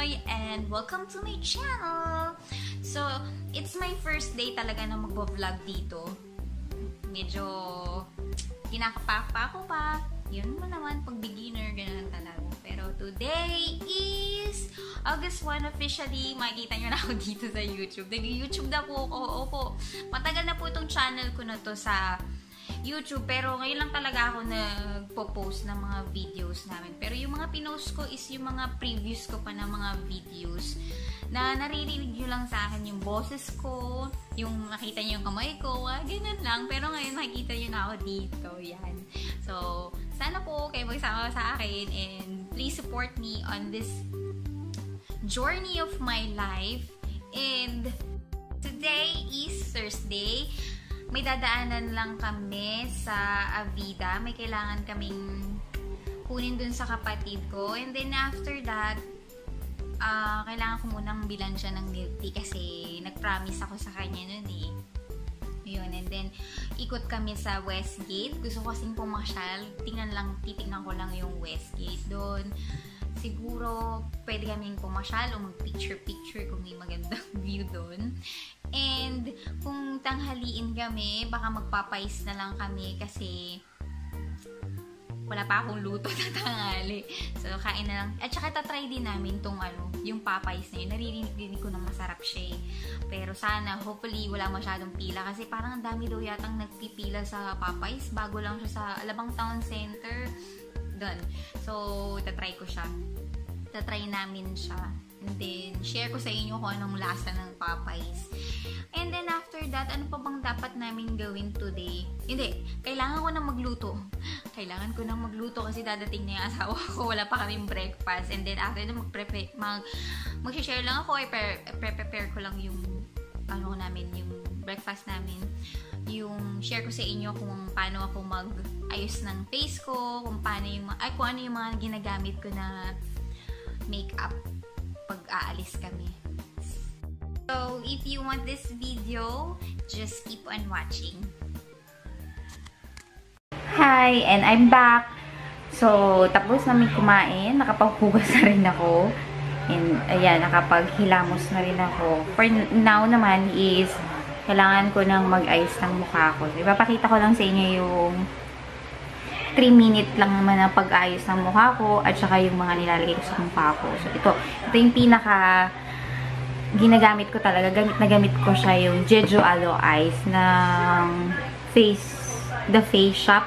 Joy and welcome to my channel! So, it's my first day talaga na magbo-vlog dito. Medyo kinakapapa ko pa. Yun mo naman, pag beginner, gano'n talaga. Pero today is August 1 officially. Makikita nyo na ako dito sa YouTube. Nag-YouTube na po ako. Opo, matagal na po itong channel ko na to sa YouTube, pero ngayon lang talaga ako nagpo-post ng mga videos namin. Pero yung mga pinost ko is yung mga previous ko pa ng mga videos na naririnig nyo lang sa akin yung boses ko, yung makita nyo yung kamay ko, ganun lang. Pero ngayon makikita nyo na ako dito, yan. So, sana po kayo magsama sa akin and please support me on this journey of my life. And today is Thursday. May dadaanan lang kami sa Avida. May kailangan kaming kunin dun sa kapatid ko. And then after that, kailangan ko munang bilan siya ng milk tea kasi nag-promise ako sa kanya nun eh. Yun. And then, ikot kami sa Westgate. Gusto ko kasing pumasyal. Titignan ko lang yung Westgate doon. Siguro, pwede kaming pumasyal o mag-picture-picture kung may magandang view doon. And, kung tanghaliin kami, baka magpapais na lang kami kasi wala pa akong luto na tanghali. So, kain na lang. At saka tatry din namin tong yung papais na yun. Naririnig ko na masarap siya eh. Pero sana, hopefully, wala masyadong pila. Kasi parang ang dami daw yatang nagpipila sa papais. Bago lang siya sa Alabang Town Center. Doon. So, tatry ko siya. Tatry namin siya. And then, share ko sa inyo kung anong lasa ng Popeyes. And then, after that, ano pa bang dapat namin gawin today? Hindi. Kailangan ko na magluto. Kailangan ko na magluto kasi dadating na yung asawa ko. Wala pa kaming breakfast. And then, after na mag-share lang ako. Prepare ko lang yung yung breakfast namin. Yung share ko sa inyo kung paano ako mag-ayos ng face ko. Kung ano yung mga ginagamit ko na makeup pag aalis kami. So, if you want this video, just keep on watching. Hi! And I'm back! So, tapos namin kumain. Nakapaghugas na rin ako. And, ayan, nakapaghilamos na rin ako. For now naman is, kailangan ko nang mag-ayos ng mukha ko. So, ipapakita ko lang sa inyo yung 3-minute lang naman ang pag-ayos ng mukha ko at saka yung mga nilalagay ko sa mukha ko. So, ito yung pinaka ginagamit ko talaga. Gamit na gamit ko siya yung Jeju Aloe Eyes ng The Face Shop.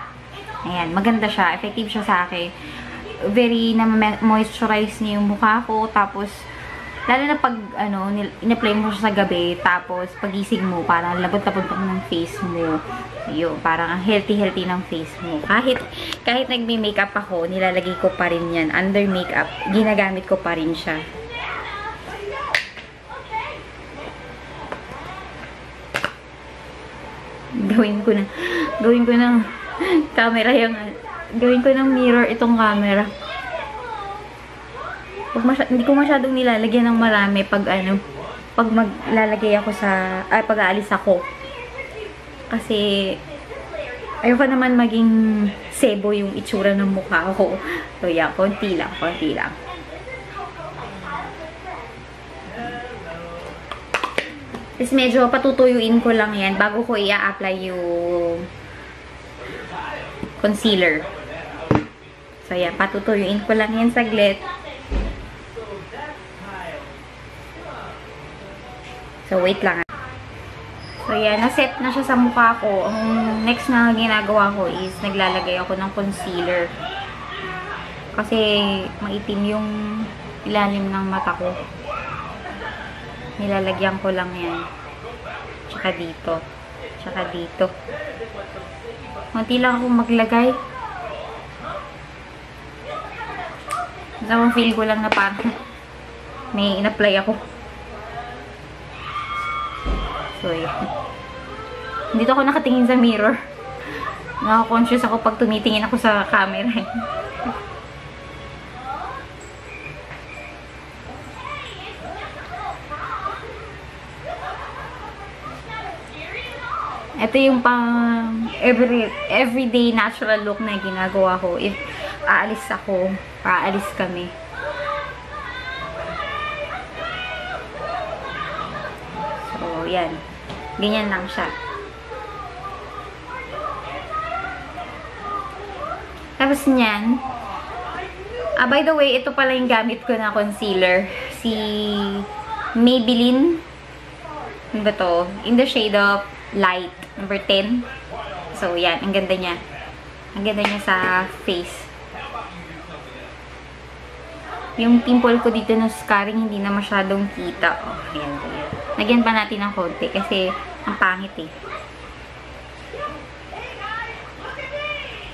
Ayan, maganda siya. Effective siya sa akin. Very na-moisturize niya yung mukha ko. Tapos, lalo na pag, in-apply mo siya sa gabi, tapos, pagising mo, parang labot-labot ng face mo. Yun, parang ang healthy-healthy ng face mo. Kahit nagme-makeup ako, nilalagay ko pa rin yan. Under makeup, ginagamit ko pa rin siya. Gawin ko ng camera gawin ko ng mirror itong camera. Hindi ko masyadong nilalagyan ng marami pag maglalagay ako pag aalis ako. Kasi ayoko naman maging sebo yung itsura ng mukha ko. So yeah, konti lang. Tapos medyo patutuyuin ko lang yan bago ko i-apply yung concealer. So yeah, patutuyuin ko lang yan saglit. So, wait lang. So, yan. Naset na siya sa mukha ko. Ang next na ginagawa ko is naglalagay ako ng concealer. Kasi, maitim yung ilalim ng mata ko. Nilalagyan ko lang yan. Tsaka dito. Kunti lang akong maglagay. So, feel ko lang na parang may in-apply ako. So, yeah. Dito ako nakatingin sa mirror. Naka-conscious ako pag tumitingin ako sa camera. Ito yung pang everyday natural look na ginagawa ko. If aalis kami. yan. Ganyan lang siya. Tapos niyan, by the way, ito pala yung gamit ko na concealer. Si Maybelline. Ano ba to? In the shade of Light. Number 10. So, yan. Ang ganda niya. Ang ganda niya sa face. Yung pimple ko dito ng scarring, hindi na masyadong kita. Oh, ayan. Lagyan pa natin ng konti kasi ang pangit eh.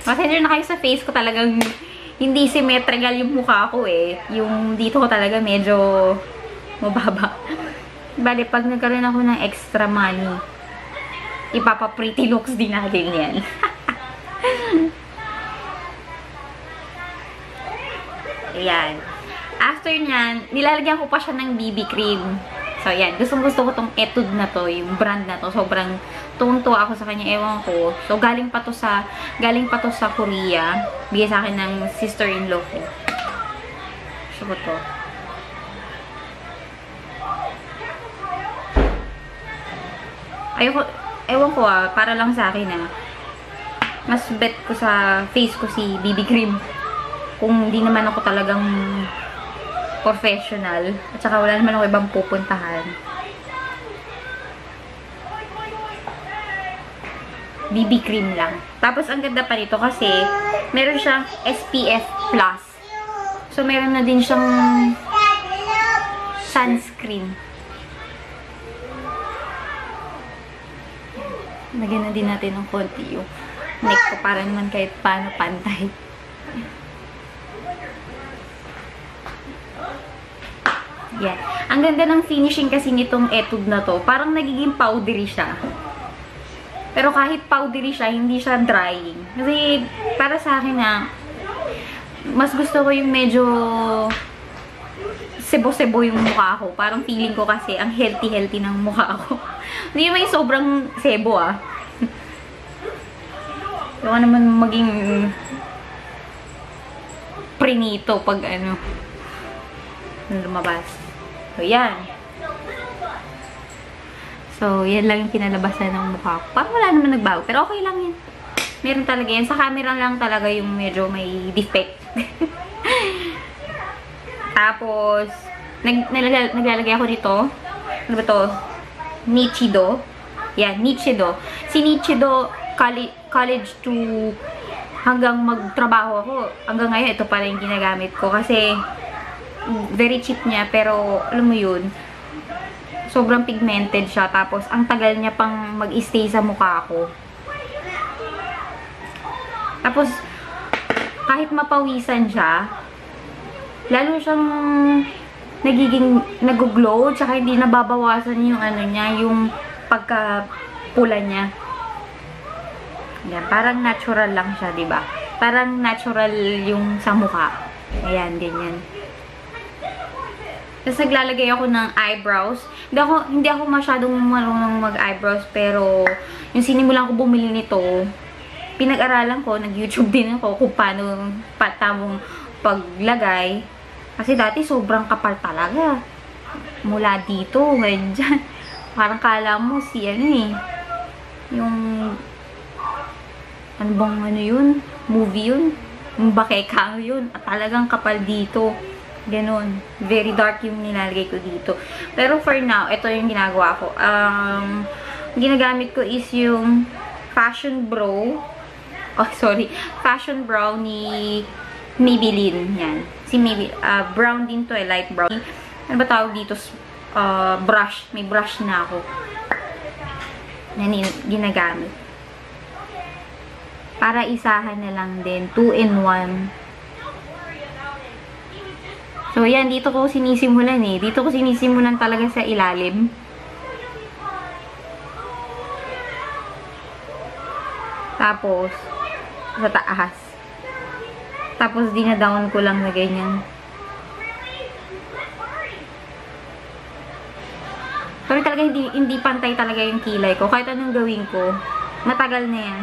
Pasensya na kayo sa face ko, talagang hindi symmetrical yung mukha ko eh. Yung dito ko talaga medyo mababa. Bale, pag nagkaroon ako ng extra money, ipapa-pretty looks din natin yan. Ayan. After nyan, nilalagyan ko pa siya ng BB cream. So, ayan. Gustong-gusto ko tong Etude na to, yung brand na to. Sobrang tuwang-tuwa ako sa kanya. Ewan ko. So, galing pa to sa Korea. Bigay sa akin ng sister-in-law ko. So, to. Ewan ko para lang sa akin mas bet ko sa face ko si BB cream. Kung hindi naman ako talagang professional. At saka wala naman ako ibang pupuntahan. BB cream lang. Tapos, ang ganda pa nito kasi meron siyang SPF+. So, meron na din siyang sunscreen. Lagyan na din natin ng konti yung neck ko para naman kahit paano pantay. Yan. Ang ganda ng finishing kasi nitong Etude na to. Parang nagiging powdery siya. Pero kahit powdery siya, hindi siya drying. Kasi para sa akin mas gusto ko yung medyo sebo-sebo yung mukha ko. Parang feeling ko kasi ang healthy-healthy ng mukha ko. Hindi may sobrang sebo Yung naman maging prinito pag lumabas. So, yan. So, yan lang yung kinalabasan ng mukha ko. Parang wala naman nagbago. Pero okay lang yan. Meron talaga yan. Sa camera lang talaga yung medyo may defect. Tapos, naglalagay ako dito. Ano ba to? Nichido. Yan, Nichido. Si Nichido, college to hanggang magtrabaho ako. Hanggang ngayon, ito pala yung ginagamit ko. Kasi, very cheap niya, pero alam mo yun, sobrang pigmented siya. Tapos, ang tagal niya pang mag-stay sa mukha ko. Tapos, kahit mapawisan siya, lalo siyang nagiging nag-glow, tsaka hindi nababawasan yung niya, yung pagkapula niya. Yan, parang natural lang siya, diba? Parang natural yung sa mukha. Ayan, ganyan. Tapos naglalagay ako ng eyebrows. Hindi ako masyadong marunong mag-eyebrows, pero yung sinimulan ko bumili nito, pinag-aralan ko, nag-YouTube din ako kung paano tamong paglagay. Kasi dati sobrang kapal talaga. Mula dito, ngayon dyan. Parang kala mo si yung ano bang yun? Movie yun? Yung bakekang yun. At talagang kapal dito. Ganon. Very dark yung nilalagay ko dito. Pero for now, ito yung ginagawa ko. Ginagamit ko is yung Fashion Brow. Oh, sorry. Fashion Brow ni Maybelline. Yan. Si Maybelline. Brown din to light brown. Ano ba tawag dito? Brush. May brush na ako. Yan yung ginagamit. Para isahan na lang din. 2-in-1. So, yan. Dito ko sinisimulan Dito ko sinisimulan talaga sa ilalim. Tapos, sa taas. Tapos, dinadown ko lang na ganyan. Pero talaga, hindi pantay talaga yung kilay ko. Kahit anong gawin ko, matagal na yan.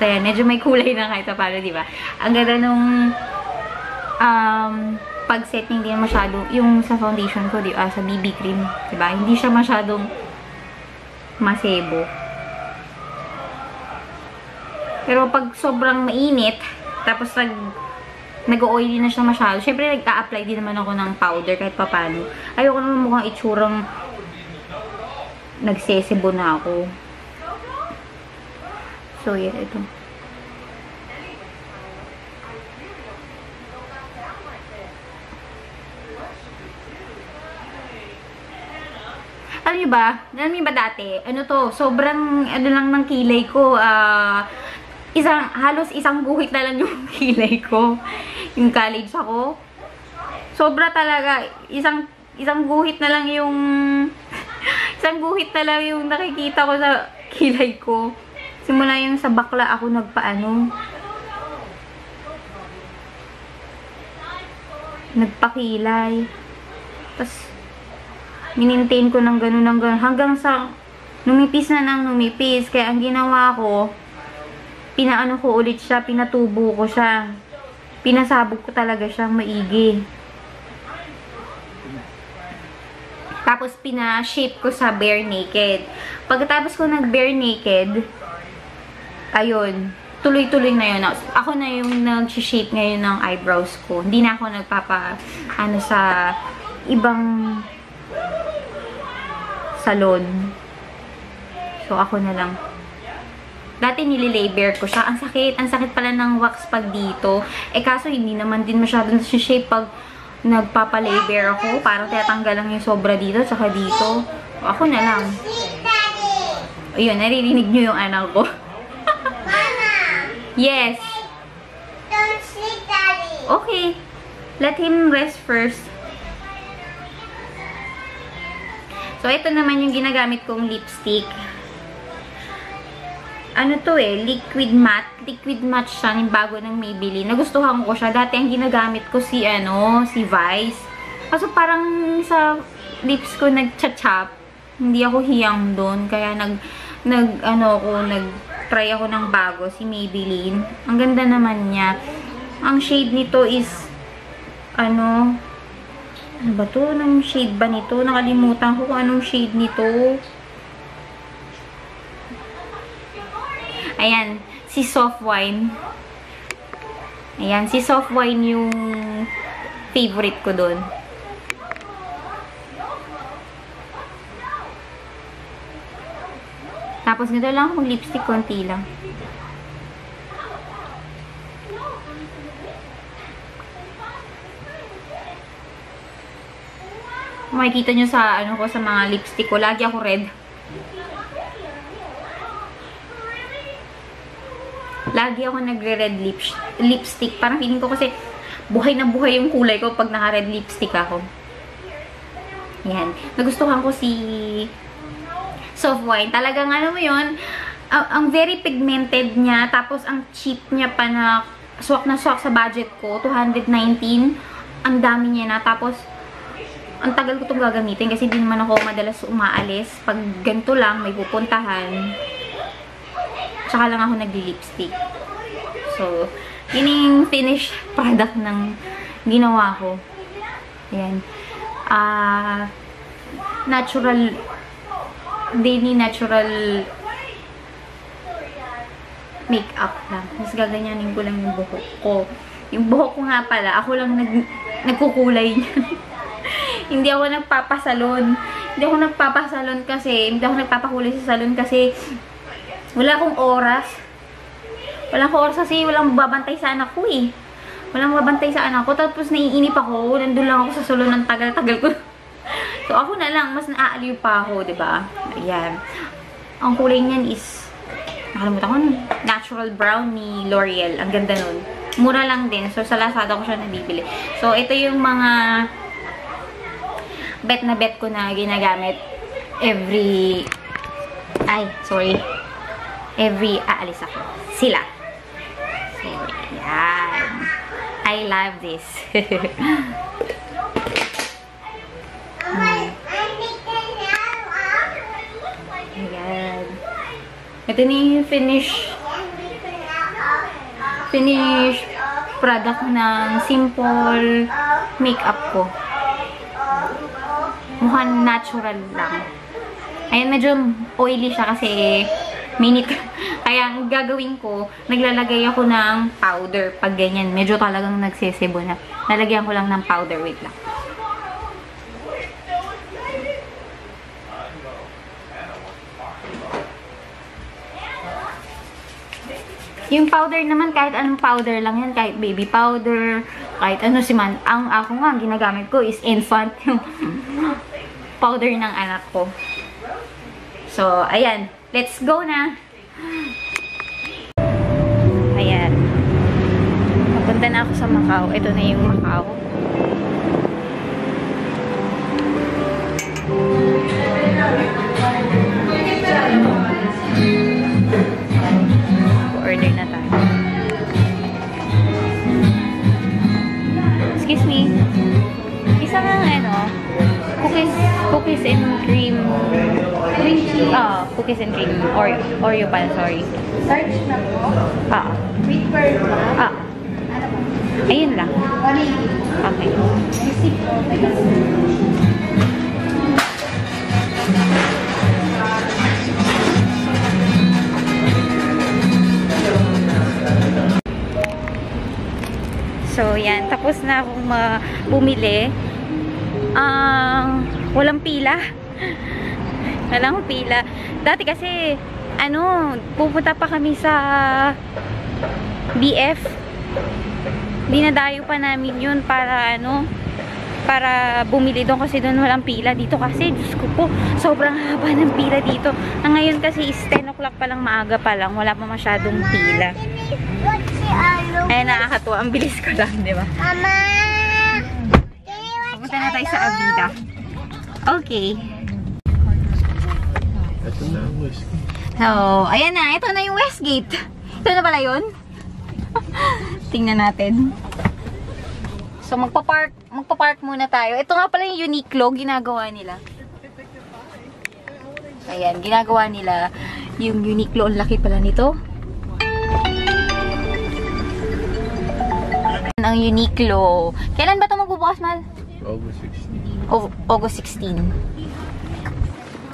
Basta yan, medyo may kulay na kahit paano, di ba? Ang ganda nung pag-setting din masyado, yung sa foundation ko, sa BB cream, di ba? Hindi siya masyadong masebo. Pero pag sobrang mainit, tapos nag-oily na siya masyado, syempre nag-a-apply din naman ako ng powder kahit papano. Ayoko naman mukhang itsurang nagsesebo na ako. So, yan, ito. Alam niyo ba dati, ano to, sobrang, ano lang ng kilay ko, halos isang guhit na lang yung kilay ko. Yung college ako. Sobra talaga, isang guhit na lang yung, isang guhit na lang yung nakikita ko sa kilay ko. Simula yung sa bakla ako nagpakilay. Tapos, minintain ko ng ganun, hanggang sa numipis na nang numipis. Kaya ang ginawa ko, pinaano ko ulit siya, pinatubo ko siya. Pinasabog ko talaga siyang maigi. Tapos, pina-shape ko sa bare naked. Pagkatapos ko nag-bare naked, ayun, tuloy-tuloy na yun. Ako na yung nag-shape ngayon ng eyebrows ko. Hindi na ako sa ibang salon. So, ako na lang. Dati nililay-bare ko siya. Ang sakit pala ng wax pag dito. Kaso hindi naman din masyadong shape pag nagpapalay-bare ako. Parang tinatanggal lang yung sobra dito, tsaka dito. Ako na lang. Ayun, naririnig nyo yung anak ko. Yes. Don't sleep, Daddy. Okay. Let him rest first. So, ito naman yung ginagamit kong lipstick. Ano to liquid matte. Liquid matte siya, yung bago ng Maybelline. Nagustuhan ko siya. Dati ang ginagamit ko si Vice. Kaso parang sa lips ko nag-chachap. Hindi ako hiyang doon. Kaya nag-try ako ng bago, si Maybelline. Ang ganda naman niya. Ang shade nito is, ano ba to? Anong shade ba nito? Nakalimutan ko kung anong shade nito. Ayan, si Soft Wine. Ayan, si Soft Wine yung favorite ko doon. Tapos nito lang akong lipstick, konti lang. Makikita nyo sa sa mga lipstick ko. Lagi ako red. Lagi ako nagre-red lipstick. Parang feeling ko kasi buhay na buhay yung kulay ko pag naka-red lipstick ako. Yan. Nagustuhan ko si Soft Wine. Talagang ano mo yun, ang very pigmented niya. Tapos ang cheap niya pa na swak na swak sa budget ko. 219. Ang dami niya na. Tapos ang tagal ko itong gagamitin kasi hindi naman ako madalas umaalis. Pag ganito lang, may pupuntahan. Tsaka lang ako nagli-lipstick. So, yun yung finished product ng ginawa ko. Ayan. Natural, daily natural makeup lang. Tapos gaganyanin ko lang yung buhok ko. Yung buhok ko nga pala, ako lang nagkukulay niyan. Hindi ako nagpapasalon. Hindi ako nagpapasalon kasi, hindi ako nagpapakulay sa salon kasi wala akong oras. Wala akong oras kasi walang babantay sa anak ko eh. Walang babantay sa anak ko. Tapos naiinip ako. Nandun lang ako sa salon ng tagal-tagal ko. So ako na lang, mas naaaliw pa ako, diba? Ayan. Ang kulay niyan is, nakalimutan ko, natural brown ni L'Oreal. Ang ganda nun. Mura lang din. So sa Lazada ko siya nabibili. So ito yung mga bet na bet ko na ginagamit every aalis ako. Sila. So, yan. I love this. Ayan. Ito na yung finish finished product ng simple makeup ko. Mukhang natural lang. Ayan, medyo oily siya kasi minute. Kaya ang gagawin ko, naglalagay ako ng powder pag ganyan. Medyo talagang nagsisebo na. Nalagyan ko lang ng powder. Wait lang. Yung powder naman, kahit anong powder lang yan. Kahit baby powder, kahit ano si man. Ang ako nga, ginagamit ko is infant. Yung powder ng anak ko. So, ayan. Let's go na. Ayan. Papunta na ako sa Macau. Ito na yung Macau. Order na tayo. Excuse me. Isa nga cookies and cream. Cookies and cream. Oreo pala, sorry. Large na po. With pearl ba? Ayun lang. 180. Okay. Receipt po. So, yan. Tapos na akong bumili. Walang pila. Walang pila. Dati kasi, pupunta pa kami sa BF. Dinadayo pa namin yun para, para bumili doon kasi doon walang pila. Dito kasi, Diyos ko po, sobrang haba ng pila dito. Ngayon kasi is 10 o'clock pa lang, maaga pa lang. Wala pa masyadong pila. Ay, nakakatuwa. Ang bilis ko lang, di ba? Mama! Pupunta na tayo sa Avida. Okay. Ito na ang Westgate. So, ayan na. Ito na yung Westgate. Ito na pala yun. Tingnan natin. So, magpa-park muna tayo. Ito nga pala yung Uniqlo. Ginagawa nila. Ayan, ginagawa nila yung Uniqlo. Ang laki pala nito. Ang Uniqlo. Kailan ba ito magbubukas, Mal? August 16. August 16.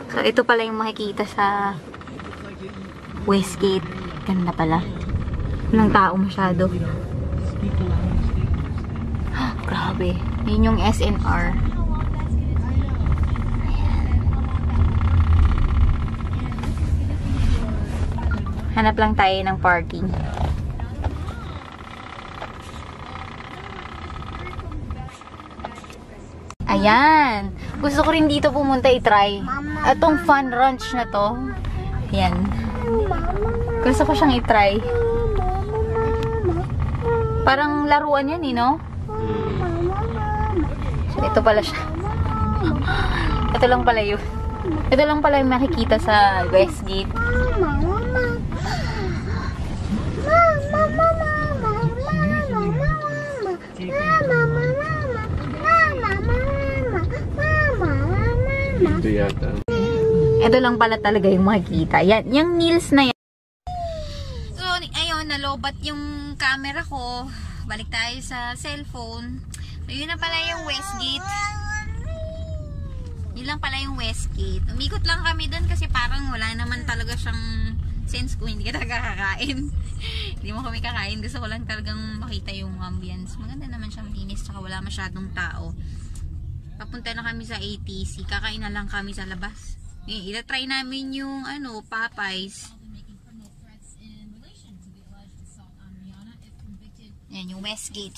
So, ito pala yung makikita sa Westgate. Ganda pala. Walang tao masyado. Grabe. Yun yung SNR. Hanap lang tayo ng parking. Ayan. Gusto ko rin dito pumunta i-try. Itong fun ranch na to. Ayan. Gusto ko siyang i-try. Parang laruan yan, no? So, ito pala siya. Ito lang pala yun. Ito lang pala yung makikita sa Westgate. Ito yata. Ito lang pala talaga yung makikita. Yan, yung nails na yan. So, ayun, nalobat yung camera ko. Balik tayo sa cellphone. So, yun na pala yung Westgate. Yun lang pala yung Westgate. Umikot lang kami doon kasi parang wala naman talaga siyang sense kung hindi ka talaga kakain. Hindi mo kami kakain. Gusto ko lang talagang makita yung ambience. Maganda naman siyang linis. Tsaka wala masyadong tao. Papunta na kami sa ATC. Kakain na lang kami sa labas. Ita-try namin yung Popeyes. Yan yung Westgate.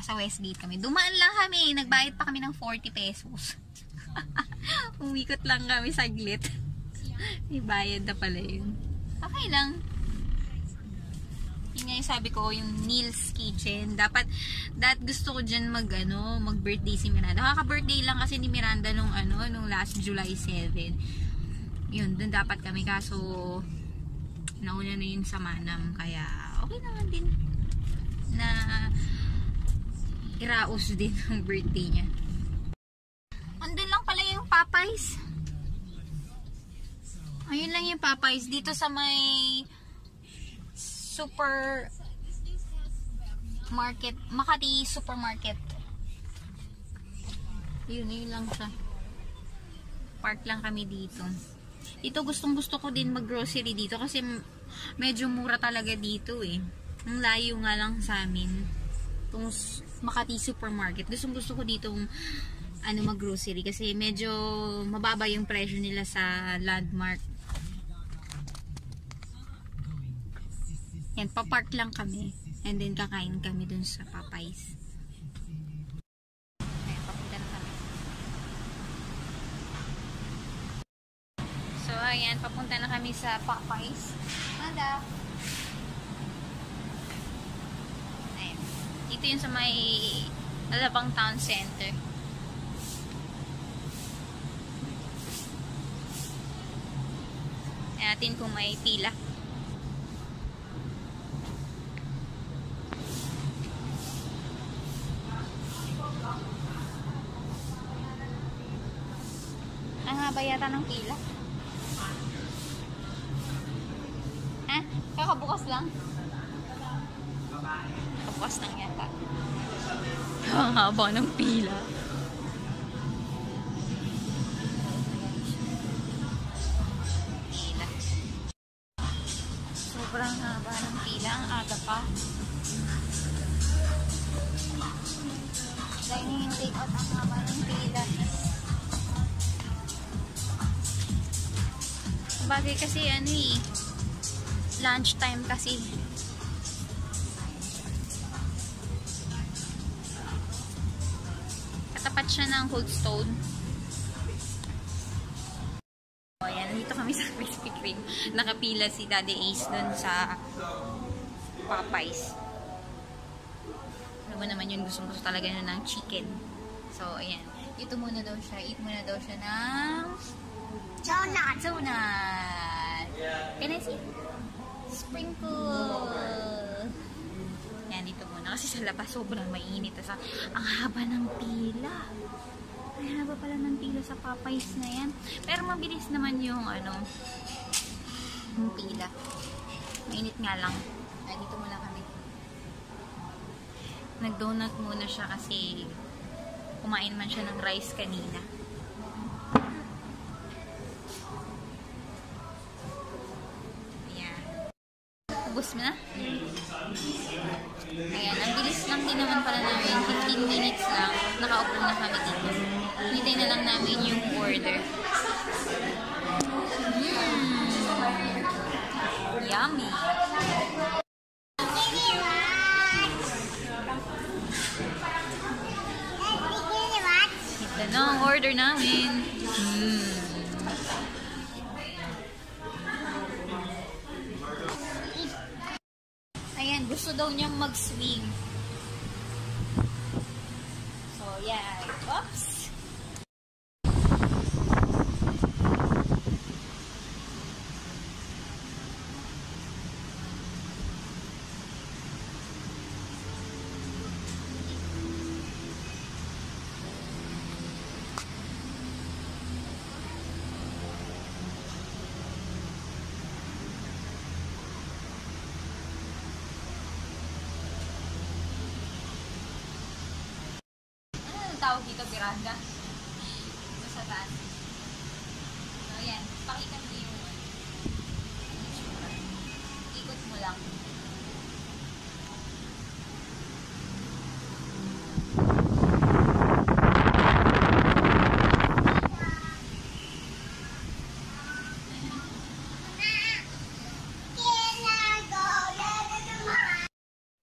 Sa Westgate kami. Dumaan lang kami. Nagbayad pa kami ng 40 pesos. Umikot lang kami saglit. May bayad na pala yun. Okay lang. Yun nga yung sabi ko, yung Neil's Kitchen. Dapat gusto ko dyan mag-birthday si Miranda. Kaka-birthday lang kasi ni Miranda nung last July 7. Yun, dun dapat kami. Kaso, nauna na yun sa Manam. Kaya, okay naman din na iraos din ang birthday niya. Andun lang pala yung Popeyes. Ayun lang yung Popeyes. Dito sa may super market, Makati Supermarket. Yun lang siya. Park lang kami dito. Dito gustong-gusto ko din mag-grocery dito kasi medyo mura talaga dito eh. Ang layo nga lang sa amin. Itong Makati Supermarket. Gustong-gusto ko ditong mag-grocery kasi medyo mababa yung presyo nila sa Landmark. Yan, papark lang kami. And then kakain kami dun sa Popeyes. Ayan, papunta na kami. So, ayan, papunta na kami sa Popeyes. Manda. Ayan. Dito yun sa may Alabang Town Center. Ayan natin kung may pila. Ang haba yata ng pila. Ha? Kakabukas lang? Kakabukas lang yata. Ang haba ng pila. Pila. Sobrang haba ng pila. Ang aga pa. Dahil take out ang haba ng pila. Bagay kasi lunch time kasi. Katapat siya ng Cold Stone. O, ayan, dito kami sa Krispy Kreme. Nakapila si Daddy Ace dun sa Popeyes. Ano naman yun, gusto talaga na ng chicken. So, ayan. Ito muna daw siya. Eat muna daw siya ng donut. Can I see? Sprinkle. Yan, dito muna. Kasi sa labas, sobrang mainit. Ang haba ng pila. Ang haba pala ng pila sa Popeyes na yan. Pero mabilis naman yung, yung pila. Mainit nga lang. Ay, dito muna kami. Nag-donut muna siya kasi kumain man siya ng rice kanina. Ubus mo na? Ayan, ang bilis lang din naman pala namin. 15 minutes lang. Nakaupo na kami dito. Hinintay na lang namin yung order. Yummy! Ito na ang order namin. Ayan, gusto daw niyang mag-swing. So, yeah. Oops! Tawag dito, piranda. Ito sa taas. So, ayan. Pakita mo yung ikot mo lang.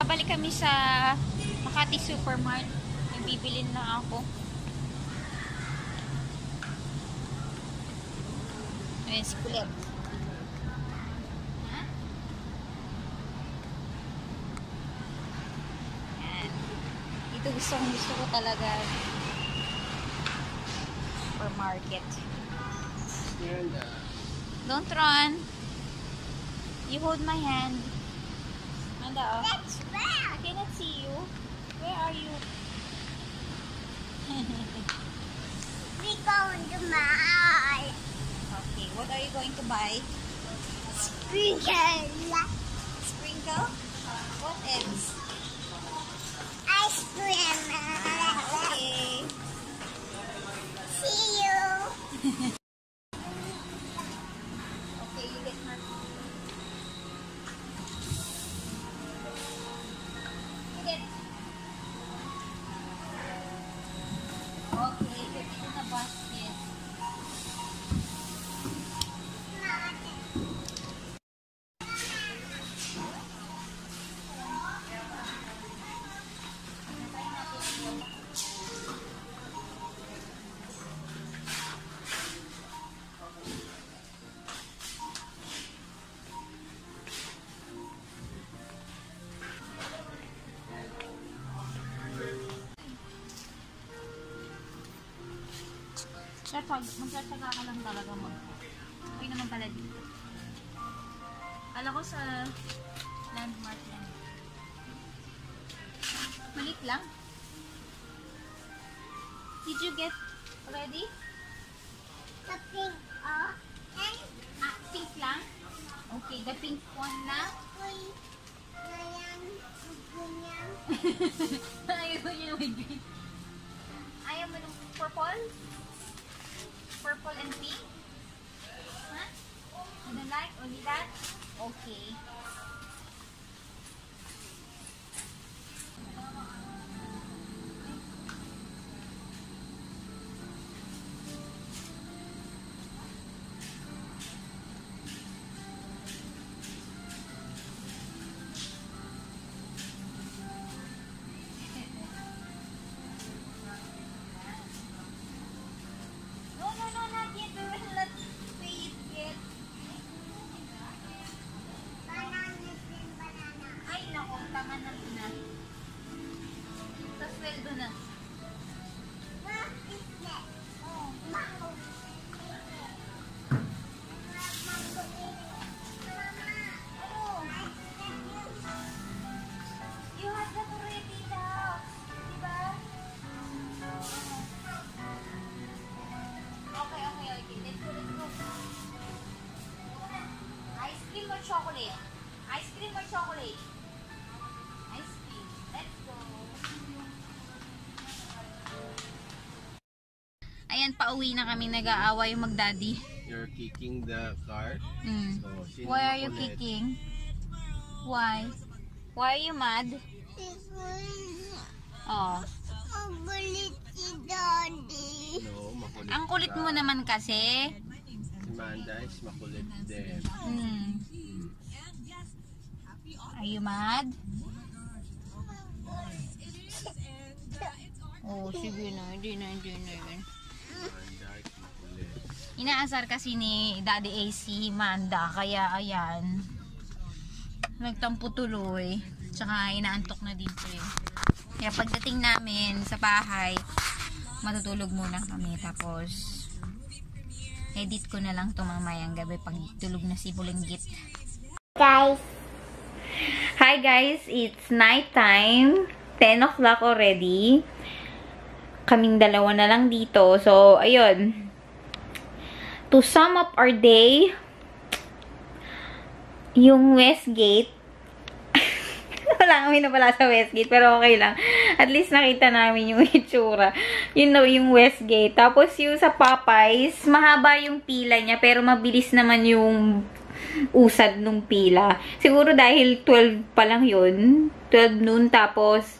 Babalik kami sa Makati Supermarket. Bibilin na ako. Ayan, si Kulit. Ayan. Ito gusto ko talaga. Supermarket. Don't run. You hold my hand. Manda, oh. I cannot see you. Where are you? We going to buy. Okay, what are you going to buy? Sprinkle. Sprinkles. go? What else? Ice cream. Okay. See you. Okay, you get her. You get. Okay, put it in the basket. Magtsatsaga ka lang talaga mo. Okay naman pala dito. Alam ko sa landmark yan. Malit lang. Did you get ready? The pink, oh. And Pink lang? Okay, the pink one na. green. Ayan. Ganyan. Ayaw mo yun with green. Ayaw mo ng purple? Purple and pink? Huh? You don't like only that? Okay. No, not yet. We will not pay it yet. Banana and banana. Ay, nako, tama na na. Sa sweldo na. What is that? Oh. Mango. You had that already now. Diba? Okay. Let's go. Ice cream or chocolate? Ice cream or chocolate? Ice cream. Let's go. Ayan, pauwi na kami. Nag-aaway yung mag-daddy. You're kicking the car. So, sino Why are you makulit? kicking? Why? Why are you mad? Oh. Ang galit si Daddy. No, makulit Ang kulit ka. mo naman kasi. Si Manda is makulit din. Are you mad? Oh, sige na. Hindi na. Manda is makulit. Inaasar kasi ni Daddy AC Manda. Kaya ayan. Nagtampo tuloy. Tsaka inaantok na dito eh. Kaya pagdating namin sa bahay, matutulog muna kami. Tapos, edit ko na lang ito mamayang gabi pag tulog na si Bulinggit. Guys. Hi guys, it's night time. 10 o'clock already. Kaming dalawa na lang dito. So, ayun. To sum up our day, yung Westgate, wala kami na pala sa Westgate, pero okay lang. At least nakita namin yung itsura. Yun na yung Westgate. Tapos yung sa Popeyes, mahaba yung pila niya, pero mabilis naman yung usad nung pila. Siguro dahil 12 pa lang yun. 12 noon, tapos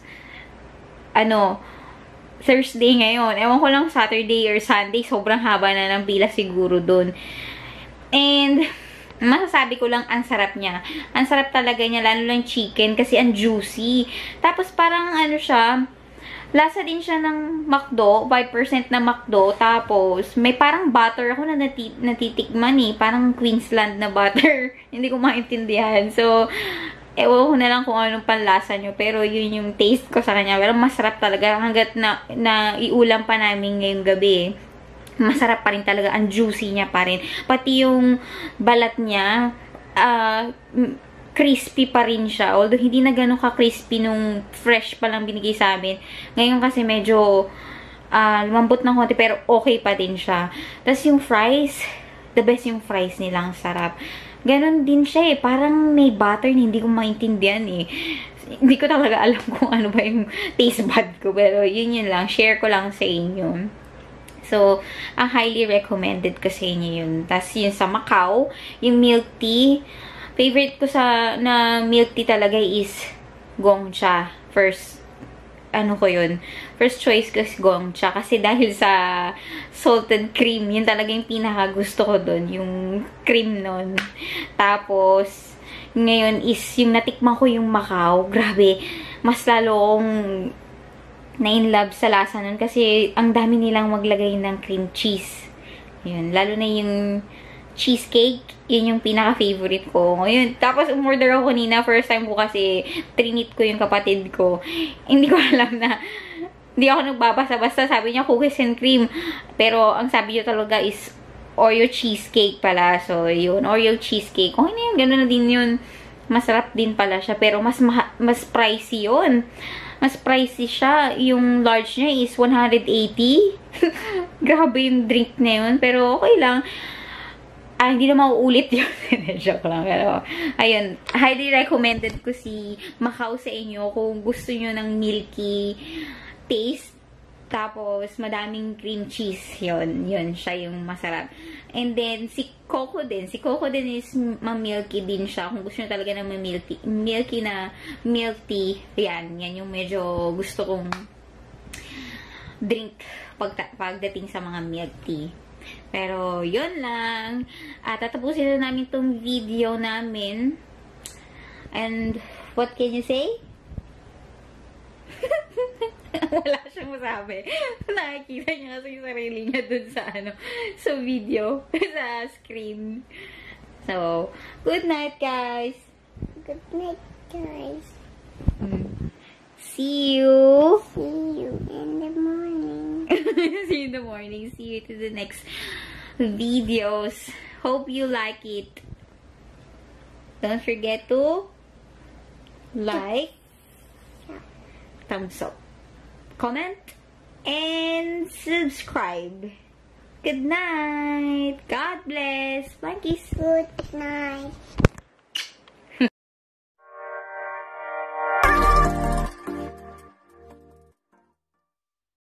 Thursday ngayon. Ewan ko lang Saturday or Sunday, sobrang haba na ng pila siguro dun. And masasabi ko lang, ang sarap niya. Ang sarap talaga niya, lalo lang chicken, kasi ang juicy. Tapos parang siya, lasa din siya ng McDo, 5% na McDo. Tapos may parang butter ako na natitikman eh. Parang Queensland na butter. Hindi ko maintindihan. So, ewan ko na lang kung anong panlasa nyo. Pero yun yung taste ko sa kanya. Pero masarap talaga hanggat na iulam pa namin ngayong gabi. Masarap pa rin talaga. Ang juicy niya pa rin. Pati yung balat niya, crispy pa rin siya. Although, hindi na gano'n ka-crispy nung fresh pa lang binigay sa amin. Ngayon kasi medyo lumambot ng konti, pero okay pa din siya. Tapos yung fries, the best yung fries nila. Ang sarap. ganon din siya eh. Parang may butter na hindi ko maintindihan eh. Hindi ko talaga alam kung ano ba yung taste bud ko. Pero yun lang. Share ko lang sa inyo. So, ang highly recommended ko sa inyo yun. Tapos yun sa Macau, yung milk tea. Favorite ko na milk tea talaga is Gongcha. First choice ko is Gongcha. Kasi dahil sa salted cream, yun talaga yung pinaka gusto ko dun. Yung cream nun. Tapos, ngayon is yung natikman ko yung Macau. Grabe, mas lalo akong na-in-love sa lasa nun. Kasi ang dami nilang maglagay ng cream cheese. Yun. Lalo na yung cheesecake. Yun yung pinaka-favorite ko. Ngayon, tapos umorder ako kanina. First time ko kasi trinit ko yung kapatid ko. Hindi ko alam na hindi ako nagbabasa. Basta sabi niya cookies and cream. Pero ang sabi niya talaga is Oreo cheesecake pala. So, yun. Oreo cheesecake. Okay na yun. Ganun na din yun. Masarap din pala siya. Pero mas pricey yun. Mas pricey siya. Yung large niya is 180. Grabe yung drink na yun. Pero okay lang. Hindi na mauulit yun. Joke lang. Pero, ayun. Highly recommended ko si Macau sa inyo kung gusto nyo ng milky taste. Tapos, madaming cream cheese. Yun. Yun. Siya yung masarap. And then, si Coco din. Si Coco din is ma-milky din siya. Kung gusto nyo talaga ng milky na milk tea. Yan. Yan yung medyo gusto kong drink pagdating sa mga milk tea. Pero, yun lang. At tatapusin na namin itong video namin. And, what can you say? Wala siyang masabi. Nakikita niya kasi yung sarili niya dun sa video. Sa screen. So, good night, guys. Good night, guys. See you. See you in the morning. See you in the morning. See you to the next videos. Hope you like it. Don't forget to like, thumbs up, comment, and subscribe. Good night. God bless. Blankies. Good night.